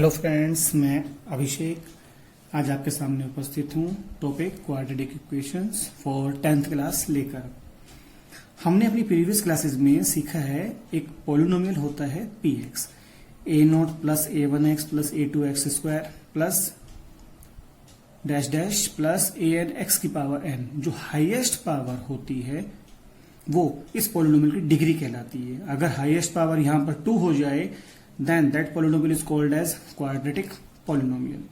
Hello friends, मैं अभिषेक आज आपके सामने उपस्थित हूँ। Topic quadratic equations for 10th class लेकर। हमने अपनी प्रीवियस क्लासेस में सीखा है एक पॉलिनोमियल होता है px, a0 plus a1x plus a2x square plus dash dash plus an x की पावर n, जो हाईएस्ट पावर होती है वो इस पॉलिनोमियल की डिग्री कहलाती है। अगर हाईएस्ट पावर यहां पर 2 हो जाए then that polynomial is called as quadratic polynomial।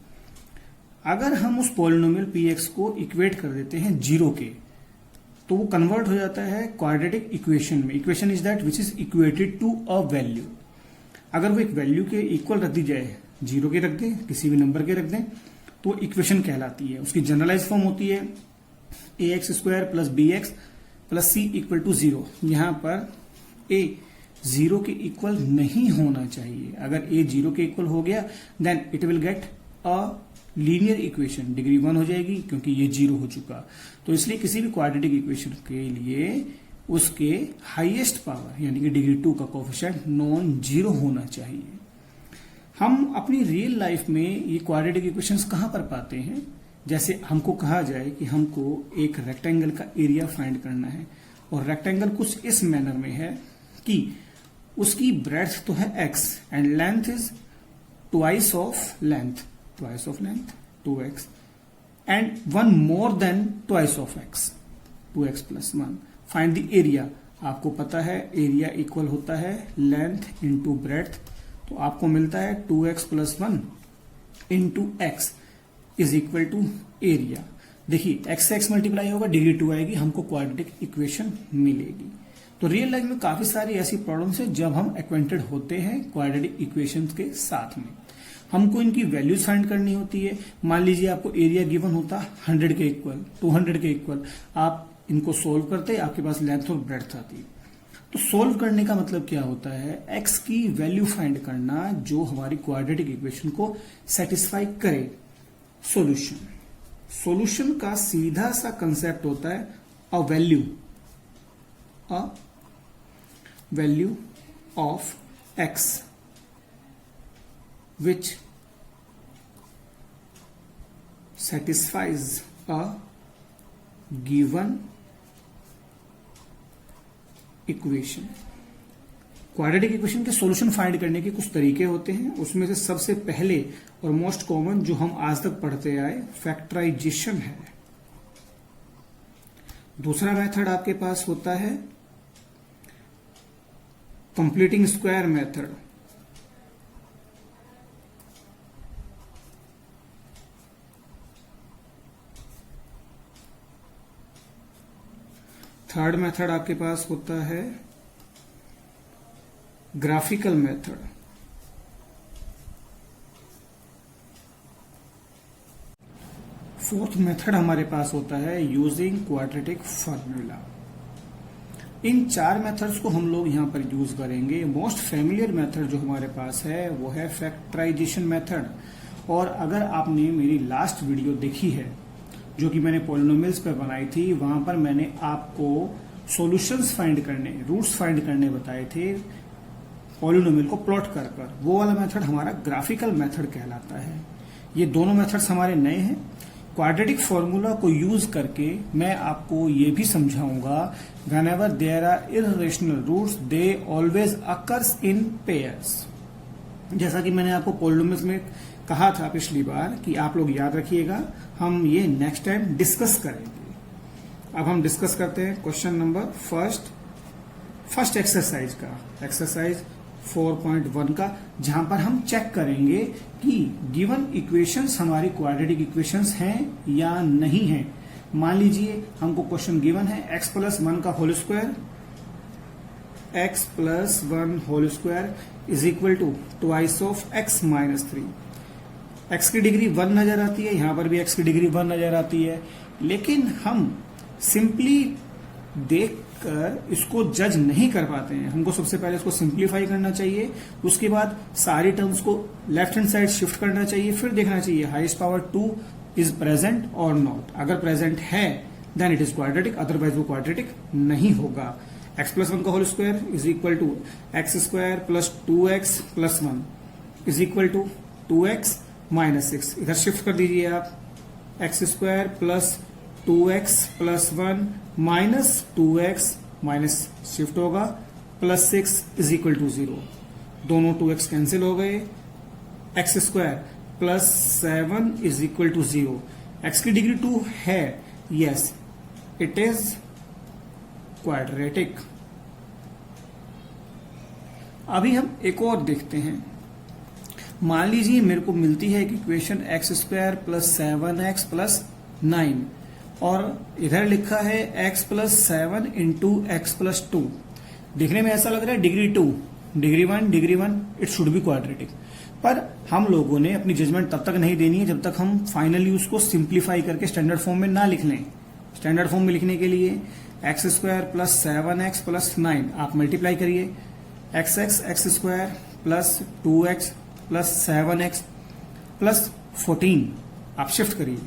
अगर हम उस polynomial px को इक्वेट कर देते हैं 0 के, तो वो कन्वर्ट हो जाता है क्वाड्रेटिक इक्वेशन में। Equation is that which is equated to a value. अगर वो एक वैल्यू के इक्वल रख दी जाए, 0 के रख दें, किसी भी नंबर के रख दें, तो इक्वेशन कहलाती है। उसकी जनरलाइज फॉर्म होती है ax square plus bx plus c equal to 0। यहां पर a 0 के इक्वल नहीं होना चाहिए। अगर a 0 के इक्वल हो गया then it will get a linear equation, degree 1 हो जाएगी क्योंकि ये 0 हो चुका। तो इसलिए किसी भी क्वाड्रेटिक इक्वेशन के लिए उसके हाईएस्ट पावर यानी कि डिग्री 2 का कोएफिशिएंट नॉन जीरो होना चाहिए। हम अपनी रियल लाइफ में ये क्वाड्रेटिक इक्वेशंस कहां पर पाते हैं? जैसे हमको कहा जाए कि हमको एक रेक्टेंगल का एरिया फाइंड करना है और रेक्टेंगल कुछ इस मैनर में है कि उसकी ब्रेड्थ तो है x and length is twice of length 2x and 1 more than twice of x 2x plus 1। Find the area. आपको पता है एरिया इक्वल होता है लेंथ इंटू ब्रेड्थ, तो आपको मिलता है 2x plus 1 into x is equal to area. देखिए x से x मल्टीप्लाई होगा, डिग्री 2 आएगी, हमको क्वाड्रेटिक इक्वेशन मिलेगी। तो रियल लाइफ में काफी सारी ऐसी प्रॉब्लम्स है जब हम एक्वेंटेड होते हैं क्वाड्रेटिक इक्वेशंस के साथ में। हमको इनकी वैल्यूज फाइंड करनी होती है। मान लीजिए आपको एरिया गिवन होता 100 के इक्वल, 200 के इक्वल, आप इनको सोल्व करते, आपके पास लेंथ और ब्रेड्थ आती। तो सोल्व करने का मतलब क्या होता है? एक्स की वैल्यू फाइंड करना जो हमारी क्वाड्रेटिक इक्वेशन को सेटिस्फाई करे। सोल्यूशन का सीधा सा कंसेप्ट होता है a value of x which satisfies a given equation. Quadratic equation के सॉल्यूशन फाइंड करने के कुछ तरीके होते हैं। उसमें से सबसे पहले और मोस्ट कॉमन जो हम आज तक पढ़ते आए फैक्टराइजेशन है। दूसरा मेथड आपके पास होता है completing square method. Third method आपके पास होता है ग्राफिकल मेथड। फोर्थ मेथड हमारे पास होता है यूजिंग क्वाड्रेटिक फॉर्मूला। इन 4 मेथड्स को हम लोग यहां पर यूज करेंगे। मोस्ट फेमिलियर मेथड जो हमारे पास है वो है फैक्टराइजेशन मेथड। और अगर आपने मेरी लास्ट वीडियो देखी है जो कि मैंने पॉलिनोमियल्स पर बनाई थी, वहां पर मैंने आपको सॉल्यूशंस फाइंड करने, रूट्स फाइंड करने बताए थे पॉलिनोमियल को प्लॉट कर। वो वाला मेथड हमारा ग्राफिकल मेथड कहलाता है। ये दोनों मेथड्स हमारे नए हैं। क्वाड्रेटिक फॉर्मूला को यूज करके मैं आपको ये भी समझाऊंगा whenever there are irrational roots they always occurs in pairs। जैसा कि मैंने आपको पॉलिनोमियल्स में कहा था पिछली बार कि आप लोग याद रखिएगा, हम ये नेक्स्ट टाइम डिस्कस करेंगे। अब हम डिस्कस करते हैं क्वेश्चन नंबर फर्स्ट एक्सरसाइज का, एक्सरसाइज 4.1 का, जहां पर हम चेक करेंगे कि गिवन इक्वेशंस हमारी क्वाड्रेटिक इक्वेशंस हैं या नहीं हैं। मान लीजिए हमको क्वेश्चन गिवन है x प्लस 1 का whole square, x plus 1 whole square is equal to twice of x minus 3। x की डिग्री 1 नजर आती है, यहां पर भी x की डिग्री 1 नजर आती है, लेकिन हम सिंपली देखकर इसको जज नहीं कर पाते हैं। हमको सबसे पहले इसको सिंप्लीफाई करना चाहिए, उसके बाद सारी टर्म्स को लेफ्ट हैंड साइड शिफ्ट करना चाहिए, फिर देखना चाहिए हाईएस्ट पावर 2 इज प्रेजेंट और नॉट। अगर प्रेजेंट है then it is quadratic, otherwise वो क्वाड्रेटिक नहीं होगा। x प्लस 1 का whole square is equal to x square plus 2x plus 1 is equal to 2x minus 6, इधर शिफ्ट कर दीजिए आप, x square plus 2x plus 1 minus 2x minus shift होगा plus 6 is equal to 0, दोनों 2x cancel हो गए, x square plus 7 is equal to 0, x की degree 2 है, यस इट इज क्वाड्रेटिक। अभी हम एक और देखते हैं, मान लीजिए मेरे को मिलती है equation x square plus 7x plus 9 और इधर लिखा है x plus 7 into x plus 2। देखने में ऐसा लग रहा है degree 2, degree 1 it should be quadratic, पर हम लोगों ने अपनी जजमेंट तब तक नहीं देनी है जब तक हम फाइनली उसको सिंप्लीफाई करके स्टैंडर्ड फॉर्म में ना लिख लें। स्टैंडर्ड फॉर्म में लिखने के लिए x square plus 7x plus 9 आप मल्टीप्लाई करिए, x square plus 2x plus 7x plus 14 आप शिफ्ट करिए,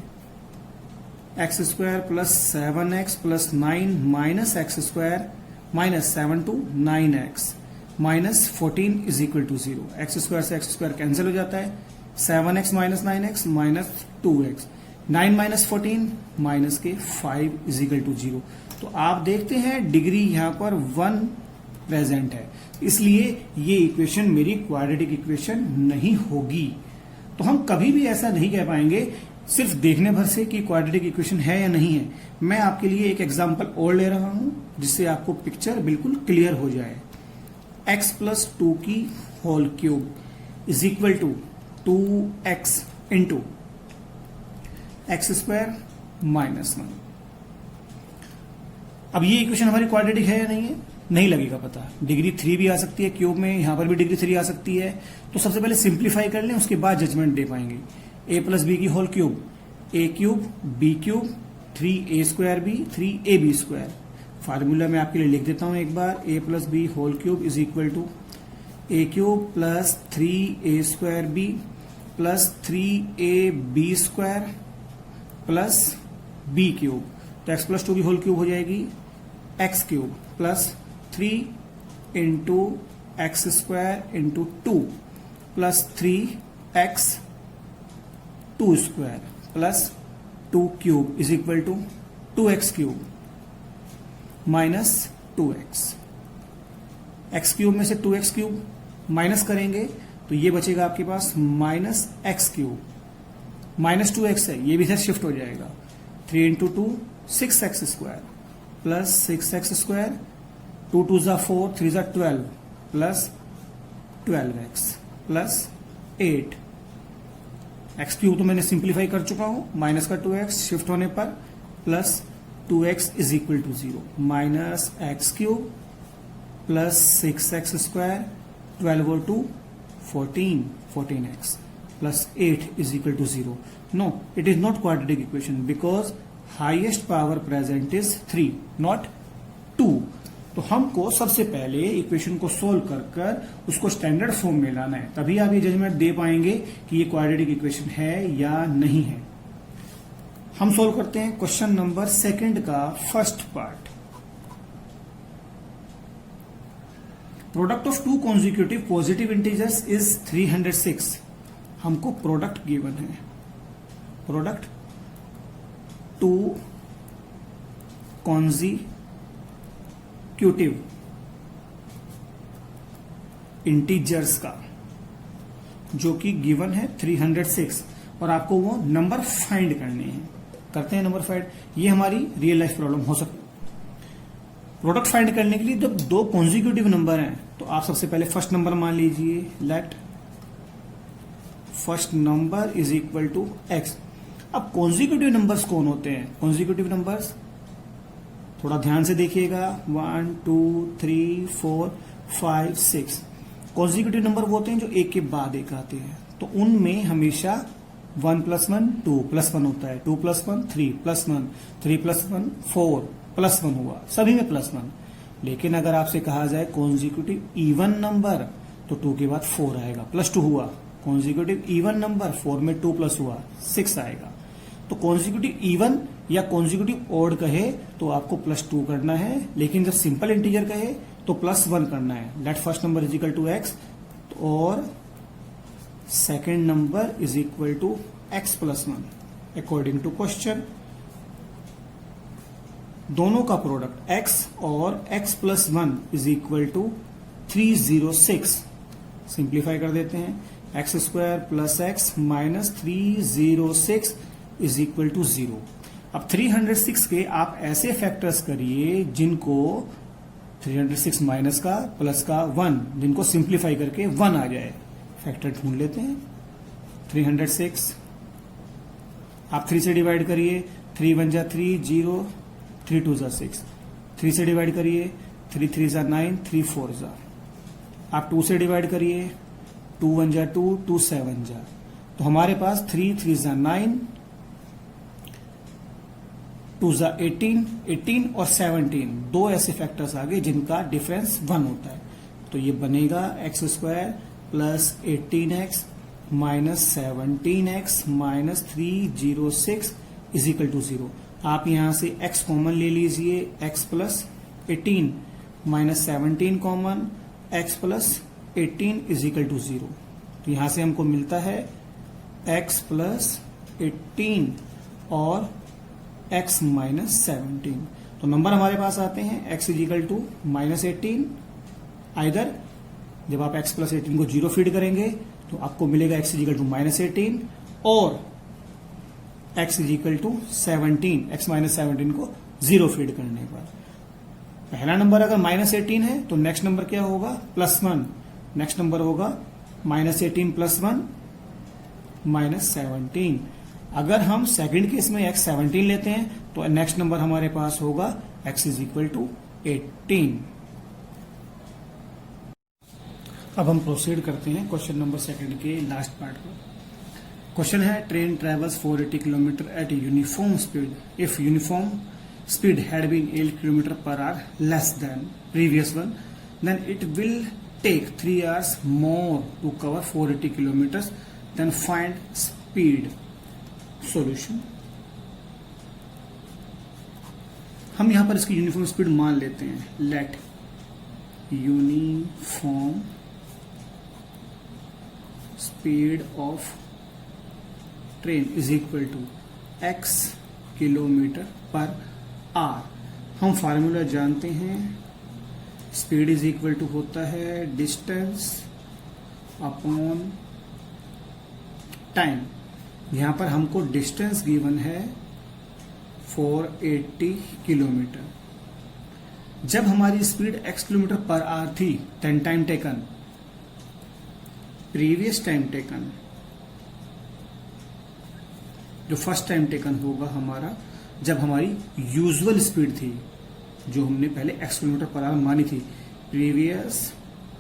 x square plus 7x plus 9 minus x square minus 7 to 9x minus 14 is equal to 0, x square से x square cancel हो जाता है, 7x minus 9x minus 2x, 9 minus 14 minus के 5 is equal to 0। तो आप देखते हैं डिग्री यहां पर 1 प्रेजेंट है, इसलिए ये इक्वेशन मेरी क्वाड्रेटिक इक्वेशन नहीं होगी। तो हम कभी भी ऐसा नहीं कह पाएंगे सिर्फ देखने भर से कि क्वाड्रेटिक इक्वेशन है या नहीं है। मैं आपके लिए एक एग्जांपल और ले रहा हूं जिससे आपको पिक्चर बिल्कुल क्लियर हो जाए। x प्लस 2 की whole cube is equal to 2x into x square minus 1। अब ये इक्वेशन हमारी क्वाड्रेटिक है या नहीं है, नहीं लगेगा पता। डिग्री 3 भी आ सकती है क्यूब में, यहां पर भी डिग्री 3 आ सकती है। तो सबसे पहले सिंप्लीफाई कर लें, उसके बाद जजमेंट दे पाएंगे। a प्लस बी की whole cube, a cube b cube 3a square b 3ab square. Formula मैं आपके लिए लिख देता हूं एक बार, a plus b whole cube is equal to a cube plus 3a square b plus 3ab square plus b cube. तो x plus 2 की होल क्यूब हो जाएगी x cube plus 3 into x square into 2 plus 3x 2 square plus 2 cube is equal to 2x cube minus 2x। x cube में से 2x cube minus करेंगे तो ये बचेगा आपके पास minus x cube, minus 2x है, ये भी इधर शिफ्ट हो जाएगा। 3 into 2 6x square plus 6x square, 2 2 जा 4 3 जा 12 plus 12x plus 8। X cube तो मैंने सिंप्लीफाई कर चुका हूं, माइनस का 2x शिफ्ट होने पर plus 2x is equal to 0 minus x cube plus 6x square 12 और 2 14x plus 8 is equal to 0. No, it is not quadratic equation because highest power present is 3, not 2. तो हमको सबसे पहले equation को solve कर कर उसको स्टैंडर्ड फॉर्म में लाना है, तभी आप ये जजमेंट दे पाएंगे कि ये क्वाड्रेटिक इक्वेशन है या नहीं है। हम सोल्व करते हैं क्वेश्चन नंबर 2 का first part. Product of 2 consecutive positive integers is 306। हमको प्रोडक्ट गिवन है, प्रोडक्ट 2 कॉन्जिक्यूटिव इंटीजर्स का जो कि गिवन है 306 और आपको वो नंबर फाइंड करने हैं। करते हैं नंबर फाइंड, ये हमारी रियल लाइफ प्रॉब्लम हो सकती है। प्रोडक्ट फाइंड करने के लिए जब 2 कॉन्जिक्यूटिव नंबर हैं तो आप सबसे पहले फर्स्ट नंबर मान लीजिए, let first number is equal to x. अब कॉन्जिक्यूटिव नंबर्स कौन होते हैं? कॉन्जिक्यूटिव नंबर्स थोड़ा ध्यान से देखिएगा, 1 2 3 4 5 6 कॉन्जिक्यूटिव नंबर वो होते हैं जो एक के बाद एक आते हैं। तो उनमें हमेशा 1 + 1 2 + 1 होता है, 2 + 1 3 + 1 3 + 1 4 + 1 हुआ, सभी में +1। लेकिन अगर आपसे कहा जाए कॉन्जिक्यूटिव इवन नंबर तो 2 के बाद 4 आएगा, +2 हुआ। कॉन्जिक्यूटिव इवन नंबर 4 में 2 + हुआ 6 आएगा। तो कॉन्जिक्यूटिव इवन या कॉन्जिक्यूटिव ऑड कहे तो आपको +2 करना है, लेकिन जब सिंपल इंटीजर कहे तो +1 करना है। Let first number is equal to x और second number is equal to x plus 1 according to question. दोनों का प्रोडक्ट x और x plus 1 is equal to 306। Simplify कर देते हैं। X square plus x minus 306 is equal to 0। अब 306 के आप ऐसे फैक्टर्स करिए जिनको 306 माइनस का प्लस का 1, जिनको सिंप्लीफाई करके 1 आ जाए। फैक्टर ढूंढ लेते हैं। 306 आप 3 से डिवाइड करिए, 3 1 जा 3 0, 3 2 जा 6, 3 से डिवाइड करिए, 3 3 जा 9, 3 4 जा। आप 2 से डिवाइड करिए, 2 1 जा 2, 2 7 जा। तो हमारे पास 3 3 जा 9, 2 जा 18, 18 और 17 दो ऐसे फैक्टर्स आ गए जिनका डिफरेंस 1 होता है। तो ये बनेगा x square plus 18x minus 17x minus 306 is equal to 0। आप यहां से x कॉमन ले लीजिए, x plus 18 minus 17 common, x plus 18 is equal to 0। तो यहां से हमको मिलता है x प्लस 18 और x माइनस 17। तो नंबर हमारे पास आते हैं x is equal to minus 18। Either जब आप x प्लस 18 को 0 फीड करेंगे तो आपको मिलेगा x is equal to minus 18 और x is equal to 17, x minus 17 को 0 फीड करने पर। पहला नंबर अगर माइनस 18 है तो नेक्स्ट नंबर क्या होगा? प्लस 1। नेक्स्ट नंबर होगा माइनस 18 प्लस 1 माइनस 17। अगर हम सेकंड केस में x 17 लेते हैं तो नेक्स्ट नंबर हमारे पास होगा x इज इक्वल टू 18। अब हम प्रोसीड करते हैं क्वेश्चन नंबर सेकंड के लास्ट पार्ट पर। क्वेश्चन है train travels 480 kilometre at uniform speed if uniform speed had been 8 kilometre per hour less than previous one then it will take 3 hours more to cover 480 kilometers then find speed solution। हम यहां पर इसकी uniform speed मान लेते हैं। Let uniform speed of train is equal to x kilometre per hour. हम formula जानते हैं, स्पीड इज इक्वल टू होता है डिस्टेंस अपॉन टाइम। यहां पर हमको डिस्टेंस गिवन है 480 किलोमीटर। जब हमारी speed x kilometre per hour थी then time taken, previous time taken, जो फर्स्ट टाइम टेकन होगा हमारा जब हमारी यूजुअल स्पीड थी जो हमने पहले x किलोमीटर पर आवर मानी थी। Previous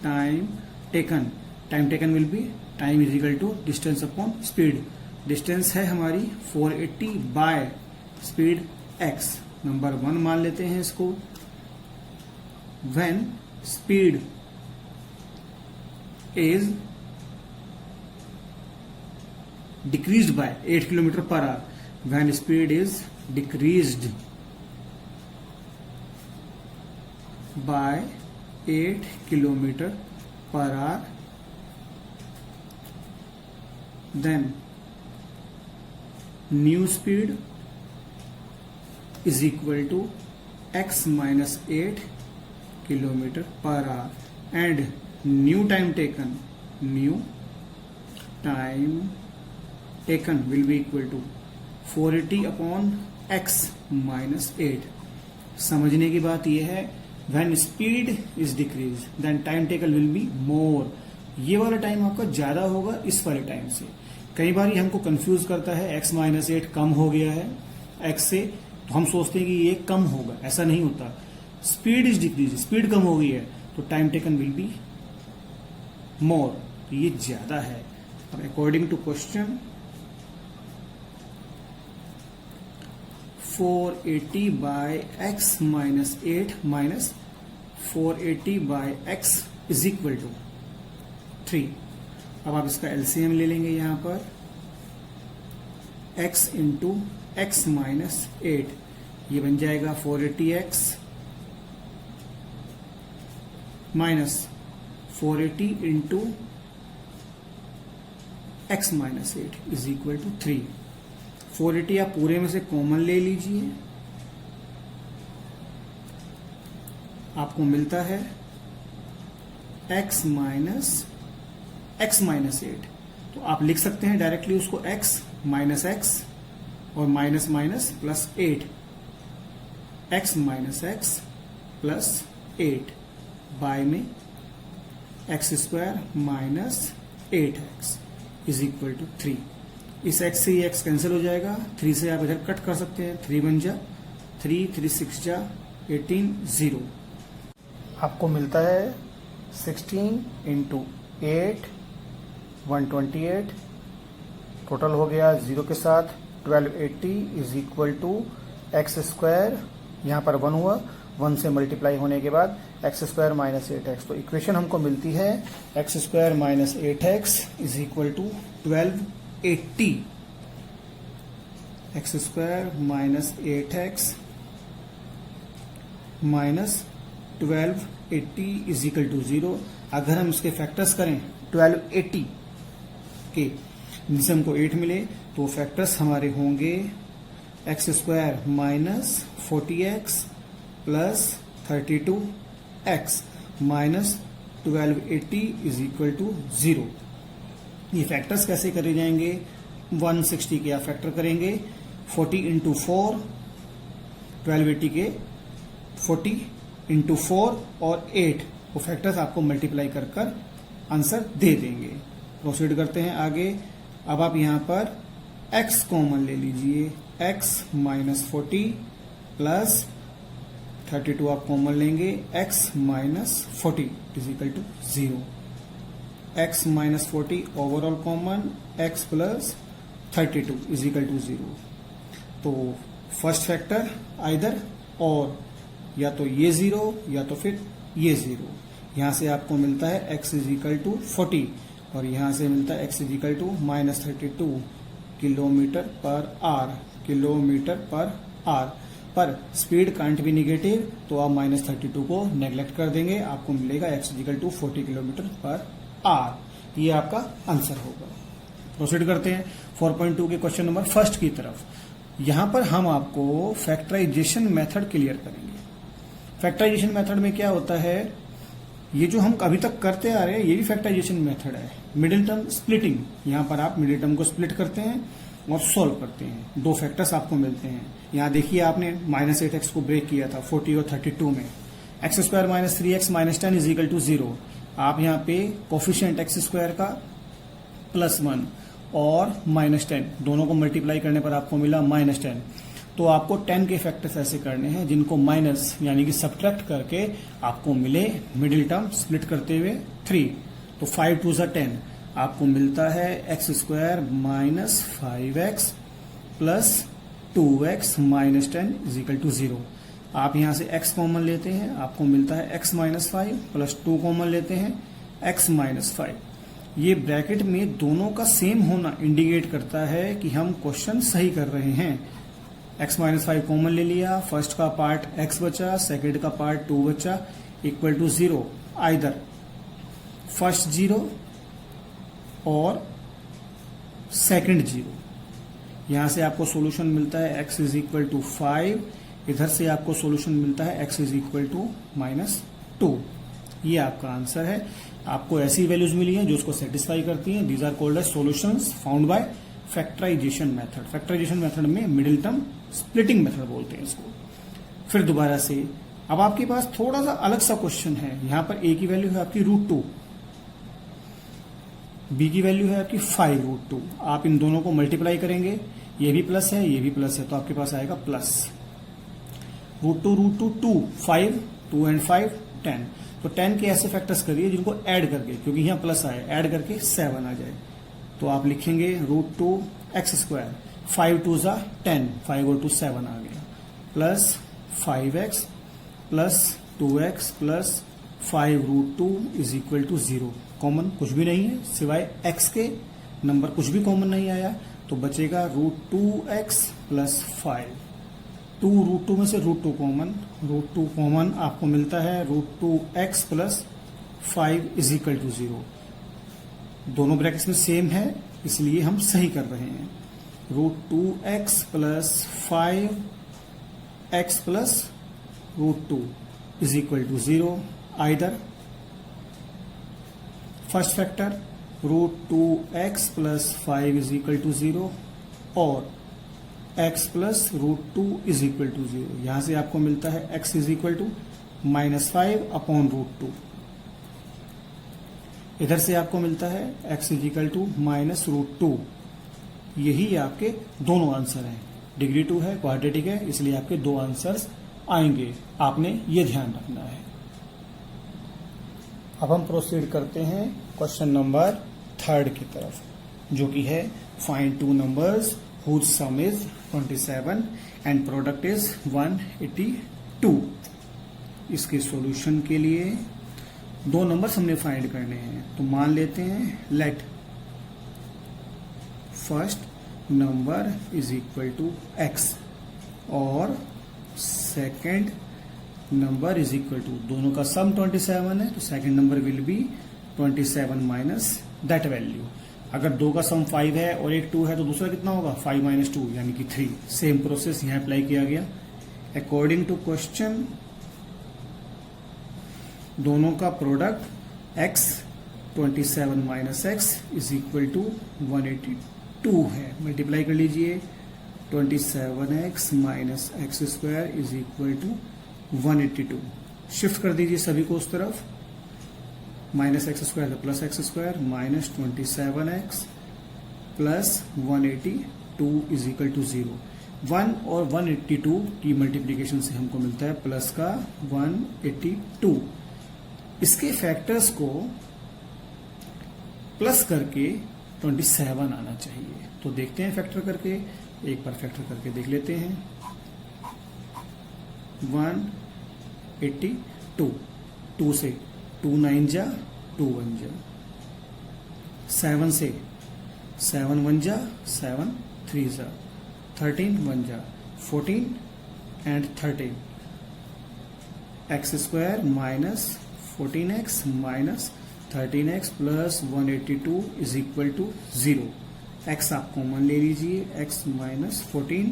time taken, time taken will be time is equal to distance upon speed. Distance है हमारी 480 बाय स्पीड x। नंबर 1 मान लेते हैं इसको। When speed is decreased bye 8 kilometre per our, when speed is decreased by 8 kilometer per hour then new speed is equal to x minus 8 kilometer per hour and new time taken will be equal to 480 upon x minus 8। समझने की बात यह है When speed is decreased, then time taken will be more। ये वाला time आपका ज्यादा होगा इस वाले टाइम से। कई बार ये हमको कंफ्यूज करता है, x माइनस 8 कम हो गया है x से, तो हम सोचते हैं कि ये कम होगा। ऐसा नहीं होता। स्पीड इज डिक्रीज, स्पीड कम हो गई है तो time taken will be more, तो ये ज्यादा है। अब according to question 480 by x minus 8 minus 480 by x is equal to 3। अब आप इसका एलसीएम ले लेंगे यहां पर x इंटू एक्स माइनस 8, ये बन जाएगा 480x minus 480 into x minus 8 is equal to 3। 480 आप पूरे में से कॉमन ले लीजिए, आपको मिलता है x माइनस 8। तो आप लिख सकते हैं डायरेक्टली उसको x माइनस एक्स और minus minus plus 8, x minus x plus 8 by में x square minus 8x is equal to 3। इस x से ये x कैंसिल हो जाएगा, 3 से आप इधर कट कर सकते हैं, 3 बन जा 3, 3 6 जा 18, 0। आपको मिलता है 16 इंटू 8 128, टोटल हो गया 0 के साथ 1280 is equal to x square, यहाँ पर 1 हुआ, 1 से मल्टीप्लाई होने के बाद एक्स स्क्वायर माइनस 8x। तो इक्वेशन हमको मिलती है x square minus 8x is equal to 1280। X square minus 8x minus 1280 is equal to 0। अगर हम इसके फैक्टर्स करें 1280 के, जिनसे हमको 8 मिले, तो फैक्टर्स हमारे होंगे x square minus 40x plus 32x minus 1280 is equal to 0। ये फैक्टर्स कैसे करे जाएंगे? 160 के आप फैक्टर करेंगे, 40 इंटू 4, 1280 के 40 इंटू 4 और 8, वो फैक्टर्स आपको मल्टीप्लाई कर कर आंसर दे देंगे। प्रोसीड करते हैं आगे। अब आप यहां पर x कॉमन ले लीजिए, x माइनस 40 प्लस 32 आप कॉमन लेंगे, x minus 40 is equal to 0। x minus 40 overall common, x plus 32 is equal to 0। तो फर्स्ट फैक्टर आइदर और, या तो ये 0 या तो फिर ये 0। यहां से आपको मिलता है x इज इक्वल टू 40 और यहां से मिलता है x is equal to minus 32 kilometre per hour, kilometre per hour. पर स्पीड कांट बी नेगेटिव, तो आप माइनस 32 को नेग्लेक्ट कर देंगे, आपको मिलेगा x is equal to 40 kilometre per hour. ये आपका आंसर होगा। प्रोसीड करते हैं 4.2 के क्वेश्चन नंबर फर्स्ट की तरफ। यहां पर हम आपको फैक्टराइजेशन मेथड क्लियर करेंगे। फैक्टराइजेशन मेथड में क्या होता है, ये जो हम अभी तक करते आ रहे हैं ये भी फैक्टराइजेशन मेथड है। मिडिल टर्म स्प्लिटिंग, यहां पर आप मिडिल टर्म को स्प्लिट करते हैं और सॉल्व करते हैं, 2 फैक्टर्स आपको मिलते हैं। यहां देखिए आपने माइनस 8x को ब्रेक किया था 40 और 32 में, x square minus 3x minus 10 is equal to 0। आप यहाँ पे कोफिशिएंट एक्स स्क्वायर का +1 और माइनस 10 दोनों को मल्टीप्लाई करने पर आपको मिला माइनस 10। तो आपको 10 के फैक्टर्स ऐसे करने हैं जिनको माइनस यानी कि सब्ट्रैक्ट करके आपको मिले मिडिल टर्म स्प्लिट करते हुए 3। तो 5 2 10, आपको मिलता है x square minus 5x plus 2x minus 10 is equal to 0। आप यहां से x कॉमन लेते हैं, आपको मिलता है x माइनस 5 प्लस 2 कॉमन लेते हैं x माइनस 5। ये ब्रैकेट में दोनों का सेम होना इंडिकेट करता है कि हम क्वेश्चन सही कर रहे हैं। x माइनस 5 कॉमन ले लिया, फर्स्ट का पार्ट x बचा, सेकेंड का पार्ट 2 बचा, इक्वल टू 0। आइदर फर्स्ट 0 और सेकेंड 0। यहां से आपको सॉल्यूशन मिलता है x इज इक्वल टू 5, इधर से आपको सॉल्यूशन मिलता है x इज इक्वल टू -2। ये आपका आंसर है। आपको ऐसी वैल्यूज मिली हैं जो उसको सेटिस्फाई करती हैं। These are called as solutions found by factorisation method. Factorisation method में मिडिल टर्म स्प्लिटिंग मेथड बोलते हैं इसको। फिर दोबारा से अब आपके पास थोड़ा सा अलग सा क्वेश्चन है। यहां पर a की वैल्यू है आपकी √2, b की वैल्यू है आपकी 5√2। आप इन दोनों को मल्टीप्लाई करेंगे, ये भी प्लस है ये भी प्लस है, तो आपके पास आएगा प्लस √2 2, 5 2 एंड 5 10। तो 10 के ऐसे फैक्टर्स करिए जिनको ऐड करके, क्योंकि यहां प्लस आए, ऐड करके 7 आ जाए। तो आप लिखेंगे √2 x स्क्वायर, 5 2 10, 5 और 2 7 आ गया, plus 5x plus 2x plus 5√2 is equal to 0। Common कुछ भी नहीं है सिवाय x के, नंबर कुछ भी कॉमन नहीं आया, तो बचेगा √2x प्लस 5। 2√2 में से √2 कॉमन आपको मिलता है √2x plus 5 is equal to 0। दोनों ब्रैकेट्स में सेम है, इसलिए हम सही कर रहे हैं। √2x plus 5x plus √2 is equal to 0। Either first factor √2x plus 5 is equal to 0 और x plus √2 is equal to 0। यहां से आपको मिलता है x is equal to -5 upon √2। इधर से आपको मिलता है x इज इक्वल टू -√2। यही आपके दोनों आंसर हैं। डिग्री 2 है, क्वाड्रेटिक है, इसलिए आपके दो आंसर्स आएंगे। आपने ये ध्यान रखना है। अब हम प्रोसीड करते हैं क्वेश्चन नंबर 3 की तरफ, जो कि है find two numbers whose sum is 27 and product is 182। इसके सॉल्यूशन के लिए दो नंबर्स हमने फाइंड करने हैं। तो मान लेते हैं let first number is equal to x और second number is equal to, दोनों का सम 27 है तो second number will be 27 minus that value. अगर दो का सम 5 है और एक 2 है तो दूसरा कितना होगा 5 माइनस 2 यानी कि 3। सेम प्रोसेस यहां अप्लाई किया गया। अकॉर्डिंग टू क्वेश्चन दोनों का product x 27 minus x is equal to 182 है। मल्टीप्लाई कर लीजिए 27x minus x square is equal to 182। Shift कर दीजिए सभी को उस तरफ। Minus x square plus x square minus 27x plus 182 is equal to 0। 1 और 182 की मल्टीप्लीकेशन से हमको मिलता है प्लस का 182। इसके फैक्टर्स को प्लस करके 27 आना चाहिए। तो देखते हैं फैक्टर करके, एक बार फैक्टर करके देख लेते हैं। 182, 2 से 2 9 जा 2 1 जा, 7 से 7 1 जा 7 3 जा, 13 1 जा 14 and 13 x square minus 14x minus 13x plus 182 is equal to 0। x आप कॉमन ले लीजिए, x minus 14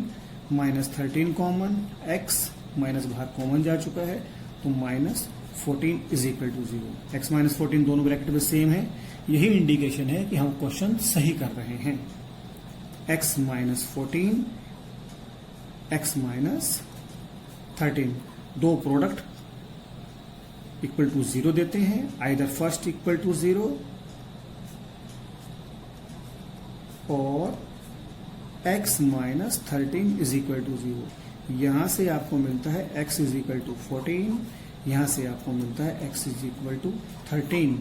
minus 13 common, x minus बाहर कॉमन जा चुका है तो minus 14 is equal to 0। x minus 14 दोनों ब्रैकेट में सेम है। यही इंडिकेशन है कि हम क्वेश्चन सही कर रहे हैं। x माइनस 14 x माइनस 13 दो प्रोडक्ट इक्वल टू 0 देते हैं। आइदर फर्स्ट इक्वल टू 0 और x minus 13 is equal to 0। यहां से आपको मिलता है x इज इक्वल टू 14, यहां से आपको मिलता है x इज इक्वल टू 13।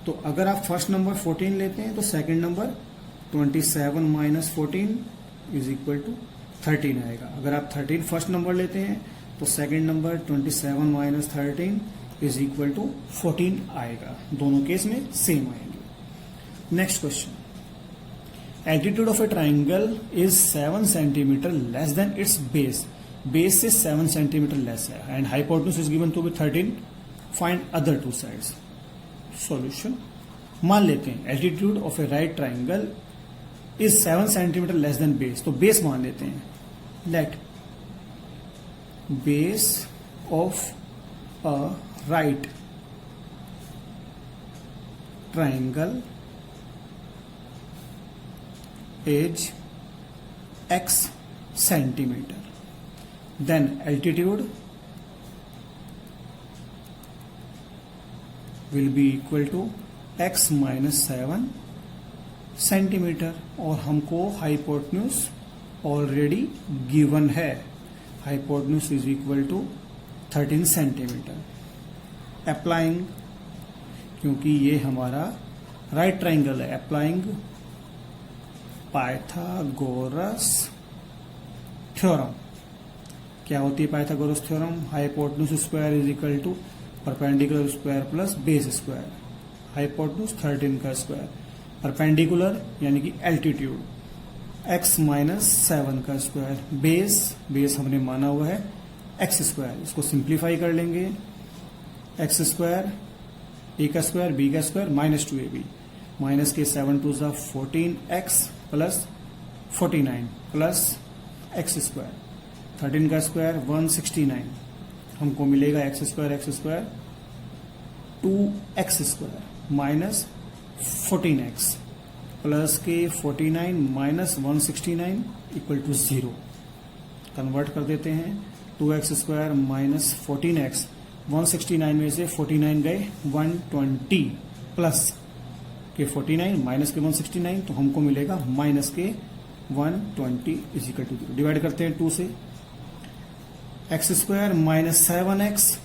तो अगर आप फर्स्ट नंबर 14 लेते हैं तो second number 27 minus 14 is equal to 13 आएगा। अगर आप 13 फर्स्ट नंबर लेते हैं तो second number 27 minus 13 is equal to 14 आएगा। दोनों केस में सेम आएंगे। Next question, altitude of a triangle is 7 centimetre less than its base. Base से 7 सेंटीमीटर लेस है and hypotenuse is given to be 13। Find other two sides. Solution, मान लेते हैं altitude of a right triangle is 7 centimetre less than base. तो base मान लेते हैं। Late base of a right triangle is x centimeter, then altitude will be equal to x minus 7 centimetre. और हमको hypotenuse already given है। Hypotenuse is equal to 13 centimetre. Applying, क्योंकि ये हमारा राइट ट्राइंगल है, अप्लाइंग पाइथागोरस थ्योरम। क्या होती है Pythagoras theorem? Hypotenuse square is equal to perpendicular square plus base square. Hypotenuse 13 का स्क्वायर, परपेंडिकुलर यानी कि एल्टीट्यूड x माइनस 7 का स्क्वायर, बेस हमने माना हुआ है एक्स स्क्वायर। इसको सिंप्लीफाई कर लेंगे, एक्स स्क्वायर ए का स्क्वायर बी का स्क्वायर माइनस 2ab माइनस के 7 टू ज़ा 14x plus 49 plus x square, 13 का स्क्वायर 169, हमको मिलेगा x square 2x square minus 14x plus के 49 माइनस 169 इक्वल टू 0। कन्वर्ट कर देते हैं, 2x स्क्वायर माइनस 14x, 169 में से 49 गए 120 प्लस के 49 माइनस के 169, तो हमको मिलेगा माइनस के 120 इज इक्वल टू 0। डिवाइड करते हैं 2 से, x square minus 7x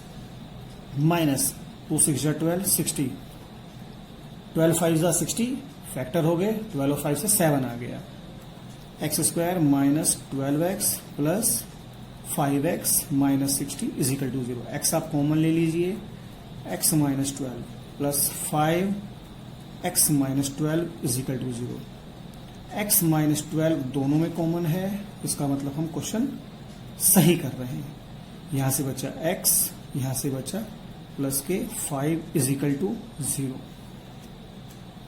minus 2 6 12 60, 12 5 60 factor हो गए, 12 और 5 से 7 आ गया, x square minus 12x plus 5x minus 60 is equal to 0। X आप कॉमन ले लीजिए, x minus 12 plus 5x minus 12 is equal to 0। x minus 12 दोनों में कॉमन है, इसका मतलब हम क्वेश्चन सही कर रहे हैं। यहां से बचा x, यहां से बचा प्लस के 5 is equal to 0।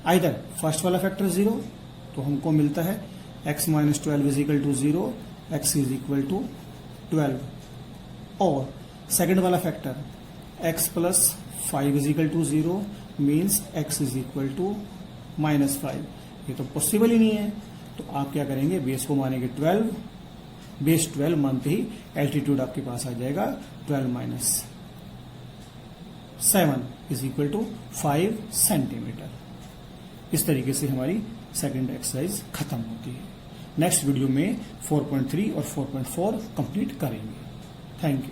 Either first वाला फैक्टर 0, तो हमको मिलता है x minus 12 is equal to 0, x is equal to 12, और सेकंड वाला factor x plus 5 is equal to 0 means x is equal to minus 5। ये तो पॉसिबल ही नहीं है, तो आप क्या करेंगे, बेस को मानेंगे 12, बेस 12 मानते ही एल्टीट्यूड आपके पास आ जाएगा 12 minus 7 is equal to 5 centimetre. इस तरीके से हमारी सेकंड एक्सरसाइज खत्म होती है। नेक्स्ट वीडियो में 4.3 और 4.4 कंप्लीट करेंगे। Thank you.